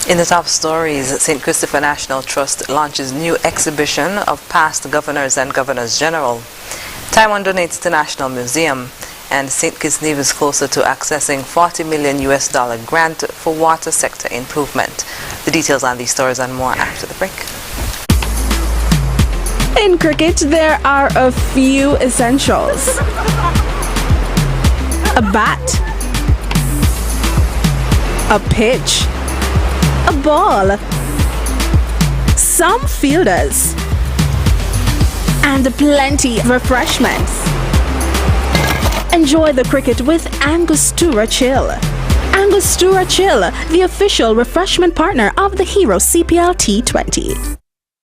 In the top stories, St. Christopher National Trust launches new exhibition of past governors and governors general. Taiwan donates to National Museum, and St. Kitts Nevis closer to accessing $40 million grant for water sector improvement. The details on these stories and more after the break. In cricket, there are a few essentials: a bat, a pitch, a ball, some fielders, and plenty of refreshments. Enjoy the cricket with Angostura Chill. Angostura Chill, the official refreshment partner of the Hero CPL T20.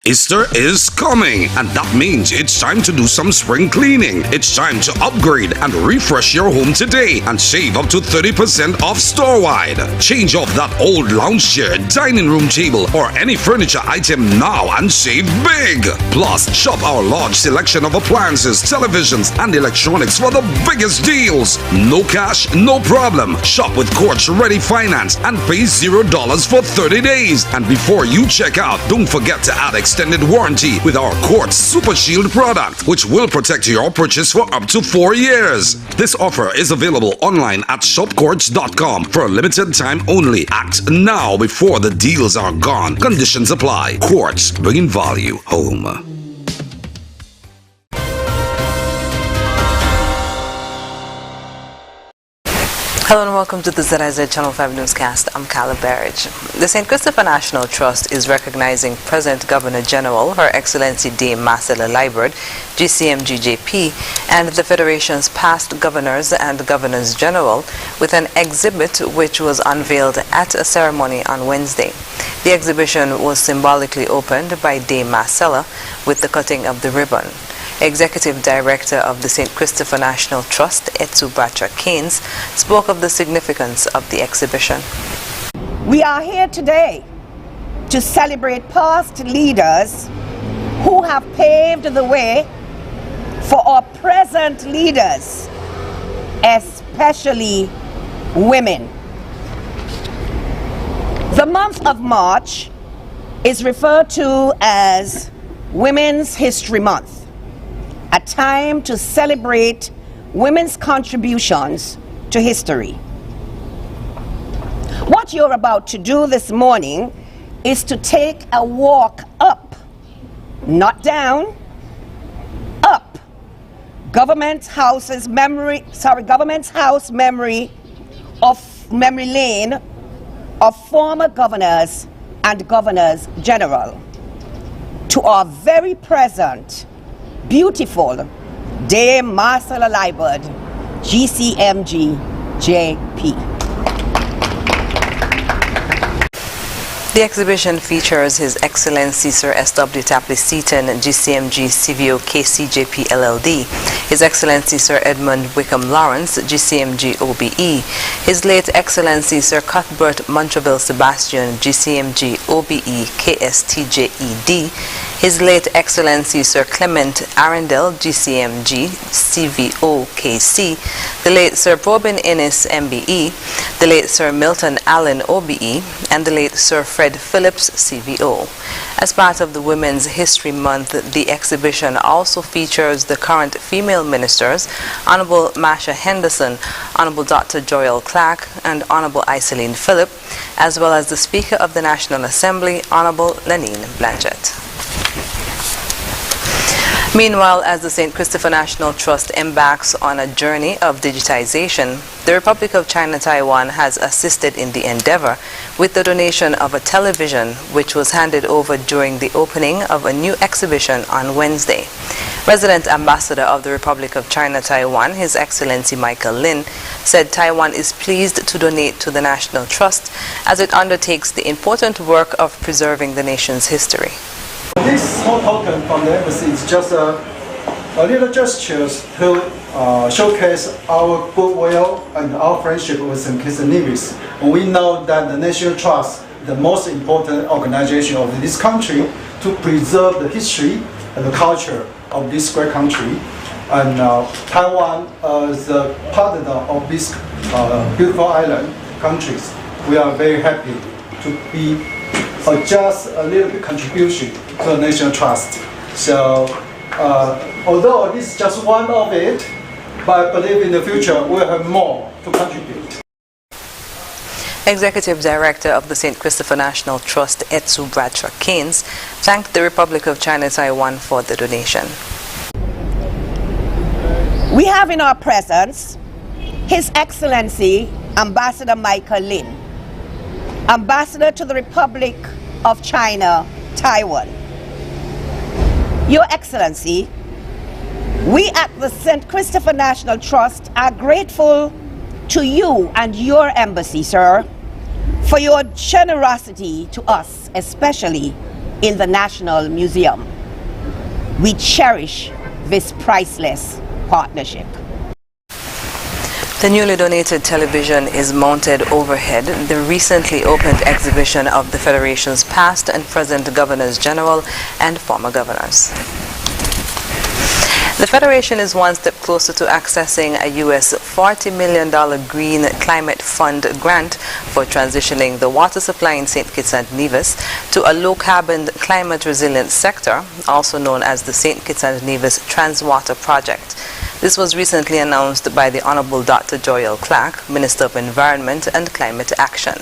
Easter is coming, and that means it's time to do some spring cleaning. It's time to upgrade and refresh your home today and save up to 30% off store-wide. Change off that old lounge chair, dining room table, or any furniture item now and save big. Plus, shop our large selection of appliances, televisions, and electronics for the biggest deals. No cash, no problem. Shop with Quartz Ready Finance and pay $0 for 30 days. And before you check out, don't forget to add extended warranty with our Quartz Super Shield product, which will protect your purchase for up to 4 years. This offer is available online at shopquartz.com for a limited time only. Act now before the deals are gone. Conditions apply. Quartz, bringing value home. Hello and welcome to the ZIZ Channel 5 newscast. I'm Carla Berridge. The St. Christopher National Trust is recognizing present Governor General, Her Excellency Dame Marcella Liburd, GCMGJP, and the Federation's past governors and governors general with an exhibit which was unveiled at a ceremony on Wednesday. The exhibition was symbolically opened by Dame Marcella with the cutting of the ribbon. Executive Director of the St. Christopher National Trust, Etsu Batra-Keynes, spoke of the significance of the exhibition. We are here today to celebrate past leaders who have paved the way for our present leaders, especially women. The month of March is referred to as Women's History Month, a time to celebrate women's contributions to history. What you're about to do this morning is to take a walk up, not down, up Government House memory lane of former governors and governors general to our very present beautiful Dame Marcella Liburd, GCMG JP. The exhibition features His Excellency Sir S.W. Tapley Seaton, GCMG CVO KCJP LLD, His Excellency Sir Edmund Wickham Lawrence, GCMG OBE, His late Excellency Sir Cuthbert Montraville Sebastian, GCMG OBE KSTJED, His late Excellency Sir Clement Arundel, GCMG CVO KC, the late Sir Probin Innes MBE, the late Sir Milton Allen OBE, and the late Sir Fred Phillips CVO. As part of the Women's History Month, the exhibition also features the current female ministers, Honorable Masha Henderson, Honorable Dr. Joyal Clark, and Honorable Iseline Phillip, as well as the Speaker of the National Assembly, Honorable Lenine Blanchett. Meanwhile, as the St. Christopher National Trust embarks on a journey of digitization, the Republic of China Taiwan has assisted in the endeavor with the donation of a television which was handed over during the opening of a new exhibition on Wednesday. Resident Ambassador of the Republic of China Taiwan, His Excellency Michael Lin, said Taiwan is pleased to donate to the National Trust as it undertakes the important work of preserving the nation's history. This small token from the embassy is just a little gesture to showcase our goodwill and our friendship with St. Kitts and Nevis. We know that the National Trust, the most important organization of this country, to preserve the history and the culture of this great country. And Taiwan is a partner of these beautiful island countries. We are very happy to be or just a little bit contribution to the national trust. So although this is just one of it, but I believe in the future we'll have more to contribute. Executive Director of the St. Christopher National Trust, Etsu Bradshaw Keynes, thanked the Republic of China Taiwan for the donation. We have in our presence His Excellency Ambassador Michael Lin, Ambassador to the Republic of China, Taiwan. Your Excellency, we at the St. Christopher National Trust are grateful to you and your embassy, sir, for your generosity to us, especially in the National Museum. We cherish this priceless partnership. The newly donated television is mounted overhead the recently opened exhibition of the Federation's past and present Governors General and former governors. The Federation is one step closer to accessing a U.S. $40 million Green Climate Fund grant for transitioning the water supply in St. Kitts and Nevis to a low-carbon, climate-resilient sector, also known as the St. Kitts and Nevis Transwater Project. This was recently announced by the Honorable Dr. Joyelle Clark, Minister of Environment and Climate Action.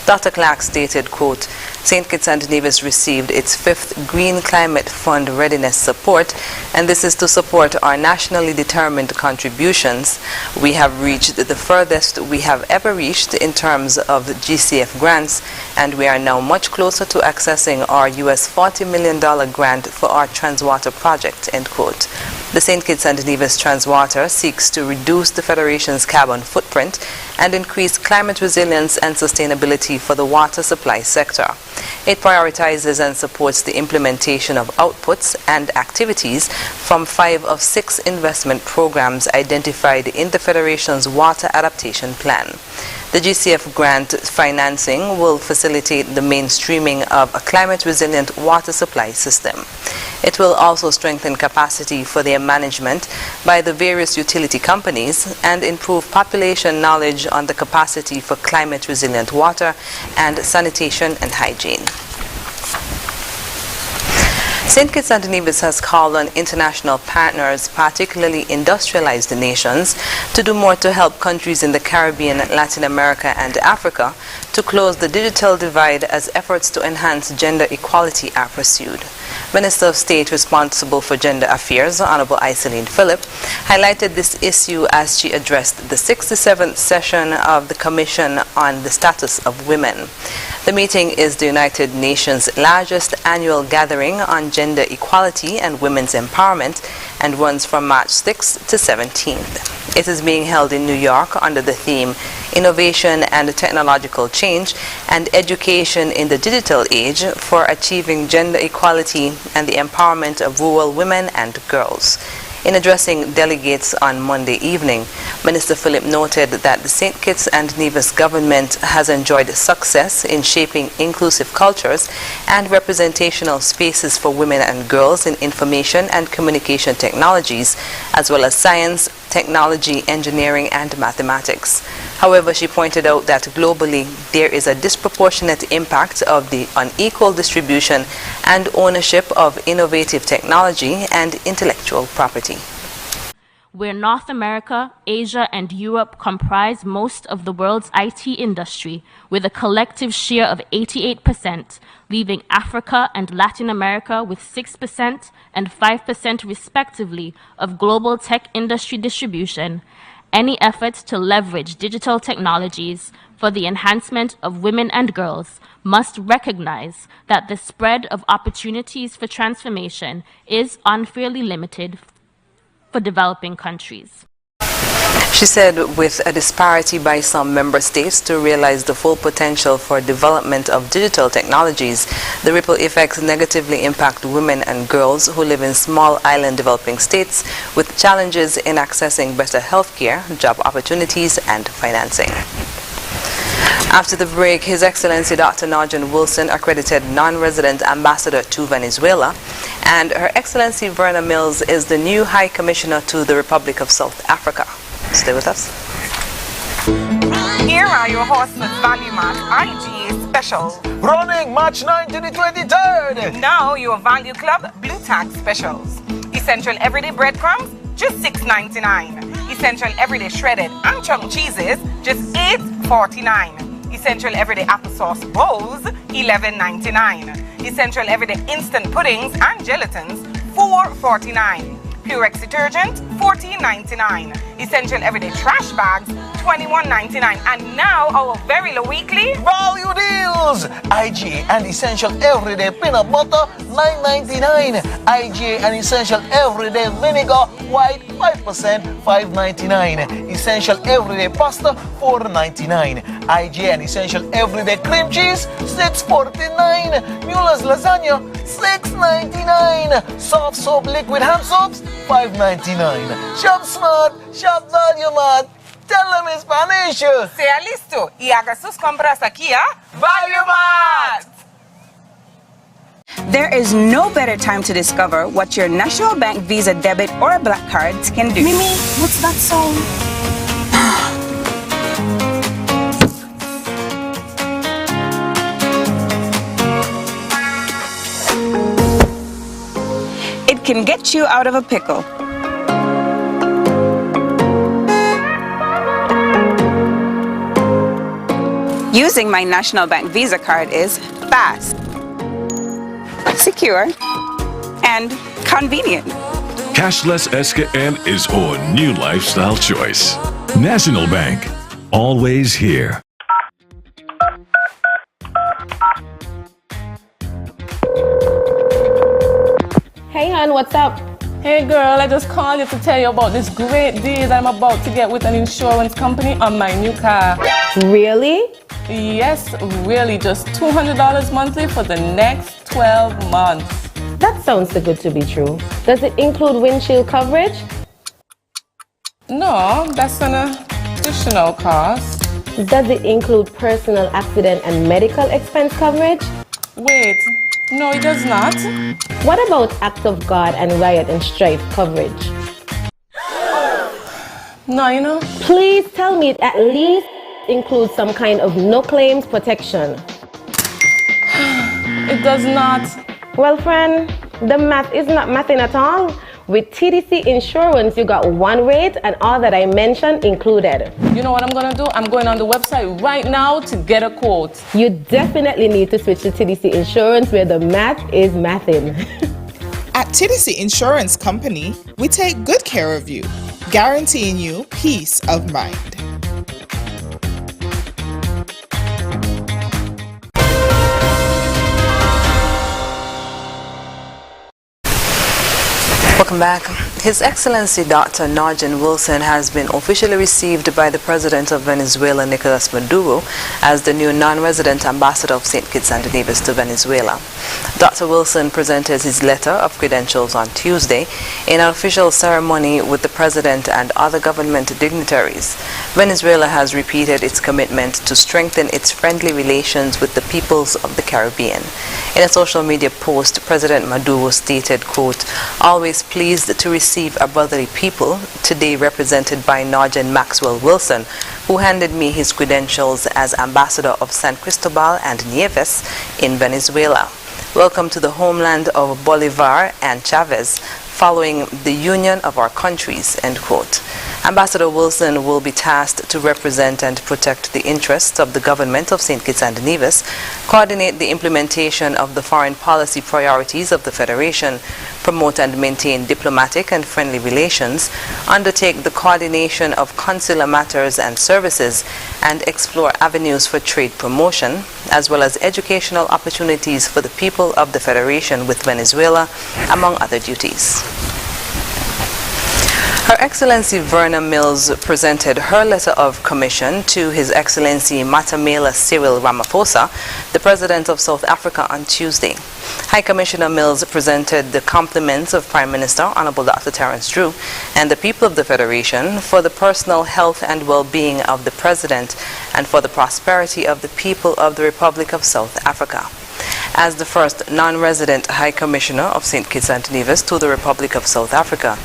Dr. Clark stated, quote, St. Kitts and Nevis received its 5th Green Climate Fund Readiness Support, and this is to support our nationally determined contributions. We have reached the furthest we have ever reached in terms of GCF grants, and we are now much closer to accessing our US $40 million grant for our Transwater project, end quote. The St. Kitts and Nevis Transwater seeks to reduce the Federation's carbon footprint and increase climate resilience and sustainability for the water supply sector. It prioritizes and supports the implementation of outputs and activities from 5 of 6 investment programs identified in the Federation's Water Adaptation Plan. The GCF grant financing will facilitate the mainstreaming of a climate-resilient water supply system. It will also strengthen capacity for their management by the various utility companies and improve population knowledge on the capacity for climate-resilient water and sanitation and hygiene. St. Kitts and Nevis has called on international partners, particularly industrialized nations, to do more to help countries in the Caribbean, Latin America, and Africa to close the digital divide as efforts to enhance gender equality are pursued. Minister of State responsible for gender affairs, Honorable Iselene Phillip, highlighted this issue as she addressed the 67th session of the Commission on the Status of Women. The meeting is the United Nations' largest annual gathering on gender equality and women's empowerment and runs from March 6th to 17th. It is being held in New York under the theme Innovation and Technological Change and Education in the Digital Age for Achieving Gender Equality and the Empowerment of Rural Women and Girls. In addressing delegates on Monday evening, Minister Phillip noted that the St. Kitts and Nevis government has enjoyed success in shaping inclusive cultures and representational spaces for women and girls in information and communication technologies, as well as science, technology, engineering, and mathematics. However, she pointed out that globally there is a disproportionate impact of the unequal distribution and ownership of innovative technology and intellectual property. Where North America, Asia, and Europe comprise most of the world's IT industry, with a collective share of 88%, leaving Africa and Latin America with 6% and 5% respectively of global tech industry distribution, any efforts to leverage digital technologies for the enhancement of women and girls must recognize that the spread of opportunities for transformation is unfairly limited for developing countries. She said with a disparity by some member states to realize the full potential for development of digital technologies, the ripple effects negatively impact women and girls who live in small island developing states with challenges in accessing better health care, job opportunities, and financing. After the break, His Excellency Dr. Narjan Wilson, accredited non-resident ambassador to Venezuela, and Her Excellency Verna Mills is the new High Commissioner to the Republic of South Africa. Stay with us. Here are your hosts with Value Mark IG Special. running March 9 to the 23rd. Now your Value Club Blue Tag Specials. Essential Everyday Breadcrumbs, just $6.99. Essential Everyday Shredded and Chunk Cheeses, just $8.49. Essential Everyday Applesauce Bowls, $11.99. Essential Everyday Instant Puddings and Gelatins, $4.49. Purex Detergent, $14.99. Essential Everyday Trash Bags, $21.99. And now our very low weekly Value deals! IGA and Essential Everyday Peanut Butter, $9.99. IGA and Essential Everyday Vinegar White, 5%, $5.99. Essential Everyday Pasta, $4.99. IGA and Essential Everyday Cream Cheese, $6.49. Mueller's Lasagna, $6.99. Soft Soap Liquid Hand Soaps, $5.99. Shop smart, shop value mart. Tell them in Spanish. sea listo y haga sus compras aquí a Value Mart. There is no better time to discover what your National Bank Visa debit or Black Cards can do. Mimi, what's that song? It can get you out of a pickle. Using my National Bank Visa card is fast, secure, and convenient. Cashless SKN is our new lifestyle choice. National Bank, always here. Hey hon, what's up? Hey girl, I just called you to tell you about this great deal that I'm about to get with an insurance company on my new car. Really? Yes, really, just $200 monthly for the next 12 months. That sounds too good to be true. Does it include windshield coverage? No, that's an additional cost. Does it include personal accident and medical expense coverage? Wait, no, it does not. What about act of God and riot and strife coverage? No, you know. Please tell me it at least includes some kind of no claims protection. It does not. Well, friend, the math is not mathing at all. With TDC Insurance, you got one rate and all that I mentioned included. You know what I'm gonna do? I'm going on the website right now to get a quote. You definitely need to switch to TDC Insurance where the math is mathing. At TDC Insurance Company, we take good care of you, guaranteeing you peace of mind. Welcome back. His Excellency Dr. Narjan Wilson has been officially received by the President of Venezuela, Nicolas Maduro, as the new non-resident ambassador of St. Kitts and Nevis to Venezuela. Dr. Wilson presented his letter of credentials on Tuesday in an official ceremony with the President and other government dignitaries. Venezuela has repeated its commitment to strengthen its friendly relations with the peoples of the Caribbean. In a social media post, President Maduro stated, quote, "Always pleased to receive a brotherly people, today represented by Narjan Maxwell Wilson, who handed me his credentials as ambassador of San Cristobal and Nieves in Venezuela. Welcome to the homeland of Bolivar and Chavez, following the union of our countries," end quote. Ambassador Wilson will be tasked to represent and protect the interests of the government of St. Kitts and Nevis, coordinate the implementation of the foreign policy priorities of the Federation, promote and maintain diplomatic and friendly relations, undertake the coordination of consular matters and services, and explore avenues for trade promotion, as well as educational opportunities for the people of the Federation with Venezuela, among other duties. Her Excellency Verna Mills presented her letter of commission to His Excellency Matamela Cyril Ramaphosa, the President of South Africa, on Tuesday. High Commissioner Mills presented the compliments of Prime Minister Honorable Dr. Terence Drew and the people of the Federation for the personal health and well-being of the President and for the prosperity of the people of the Republic of South Africa. As the first non-resident High Commissioner of St. Kitts and Nevis to the Republic of South Africa,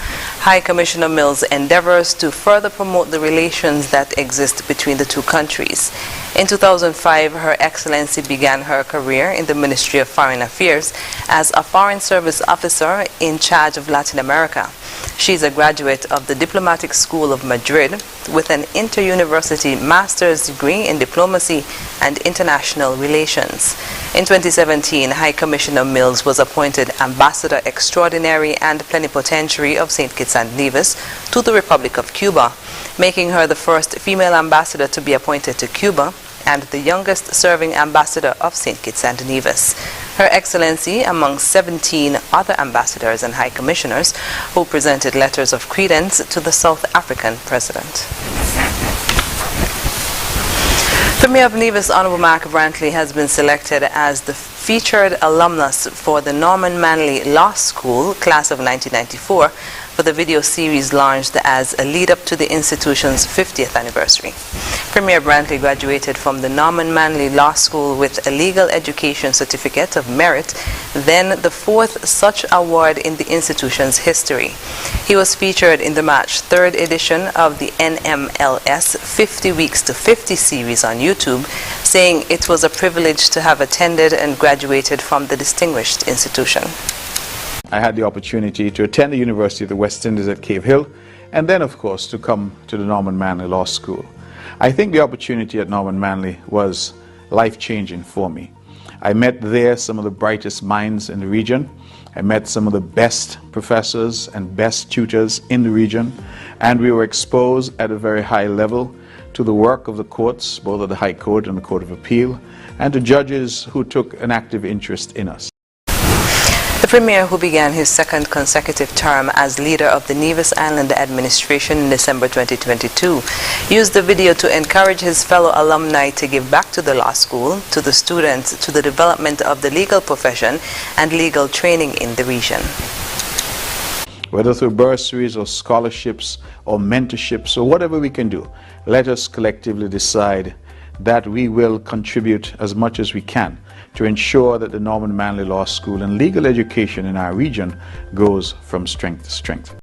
High Commissioner Mills endeavors to further promote the relations that exist between the two countries. In 2005, Her Excellency began her career in the Ministry of Foreign Affairs as a Foreign Service Officer in charge of Latin America. She is a graduate of the Diplomatic School of Madrid with an inter-university master's degree in diplomacy and international relations. In 2017, High Commissioner Mills was appointed Ambassador Extraordinary and Plenipotentiary of St. Kitts and Nevis to the Republic of Cuba, making her the first female ambassador to be appointed to Cuba and the youngest serving ambassador of St. Kitts and Nevis. Her Excellency, among 17 other ambassadors and high commissioners who presented letters of credence to the South African president. Premier of Nevis, Honorable Mark Brantley, has been selected as the featured alumnus for the Norman Manley Law School class of 1994 for the video series launched as a lead-up to the institution's 50th anniversary. Premier Brantley graduated from the Norman Manley Law School with a legal education certificate of merit, then the fourth such award in the institution's history. He was featured in the March 3rd edition of the NMLS 50 Weeks to 50 series on YouTube, saying it was a privilege to have attended and graduated from the distinguished institution. I had the opportunity to attend the University of the West Indies at Cave Hill, and then, of course, to come to the Norman Manley Law School. I think the opportunity at Norman Manley was life-changing for me. I met there some of the brightest minds in the region. I met some of the best professors and best tutors in the region, and we were exposed at a very high level to the work of the courts, both of the High Court and the Court of Appeal, and to judges who took an active interest in us. The Premier, who began his second consecutive term as leader of the Nevis Island administration in December 2022, used the video to encourage his fellow alumni to give back to the law school, to the students, to the development of the legal profession and legal training in the region. Whether through bursaries or scholarships or mentorships or whatever we can do, let us collectively decide that we will contribute as much as we can to ensure that the Norman Manley Law School and legal education in our region goes from strength to strength.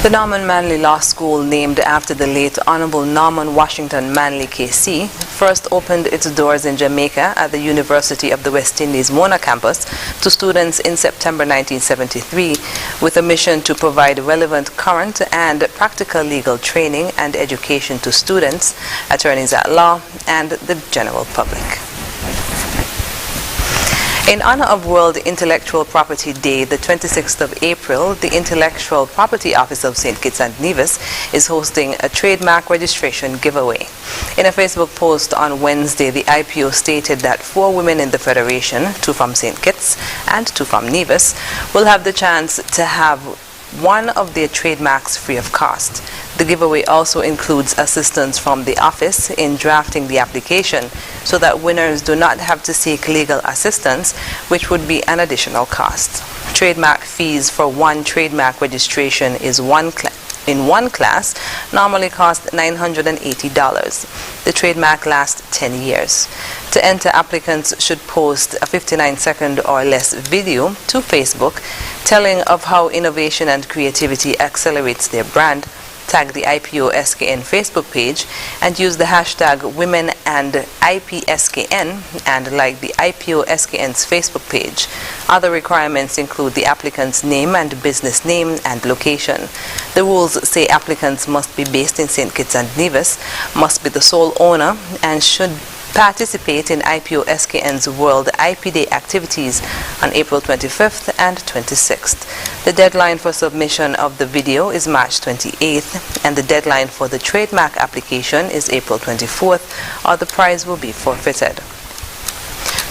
The Norman Manley Law School, named after the late Honorable Norman Washington Manley KC, first opened its doors in Jamaica at the University of the West Indies Mona campus to students in September 1973 with a mission to provide relevant current and practical legal training and education to students, attorneys at law, and the general public. In honor of World Intellectual Property Day, the 26th of April, the Intellectual Property Office of St. Kitts and Nevis is hosting a trademark registration giveaway. In a Facebook post on Wednesday, the IPO stated that 4 women in the Federation, 2 from St. Kitts and 2 from Nevis, will have the chance to have one of their trademarks free of cost. The giveaway also includes assistance from the office in drafting the application so that winners do not have to seek legal assistance, which would be an additional cost. Trademark fees for one trademark registration is in one class normally cost $980. The trademark lasts 10 years. To enter, applicants should post a 59-second or less video to Facebook telling of how innovation and creativity accelerates their brand, tag the IPO SKN Facebook page, and use the hashtag #WomenAndIPSKN and like the IPO SKN's Facebook page. Other requirements include the applicant's name and business name and location. The rules say applicants must be based in St. Kitts and Nevis, must be the sole owner, and should participate in IPO SKN's World IP Day activities on April 25th and 26th. The deadline for submission of the video is March 28th, and the deadline for the trademark application is April 24th, or the prize will be forfeited.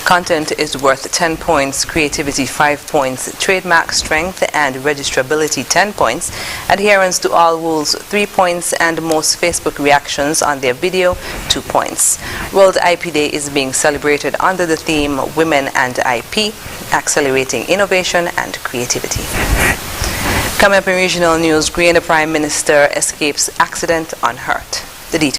Content is worth 10 points, creativity 5 points, trademark strength and registrability 10 points, adherence to all rules 3 points, and most Facebook reactions on their video 2 points. World IP Day is being celebrated under the theme Women and IP, Accelerating Innovation and Creativity. Coming up in regional news, Guyana Prime Minister escapes accident unhurt. The details.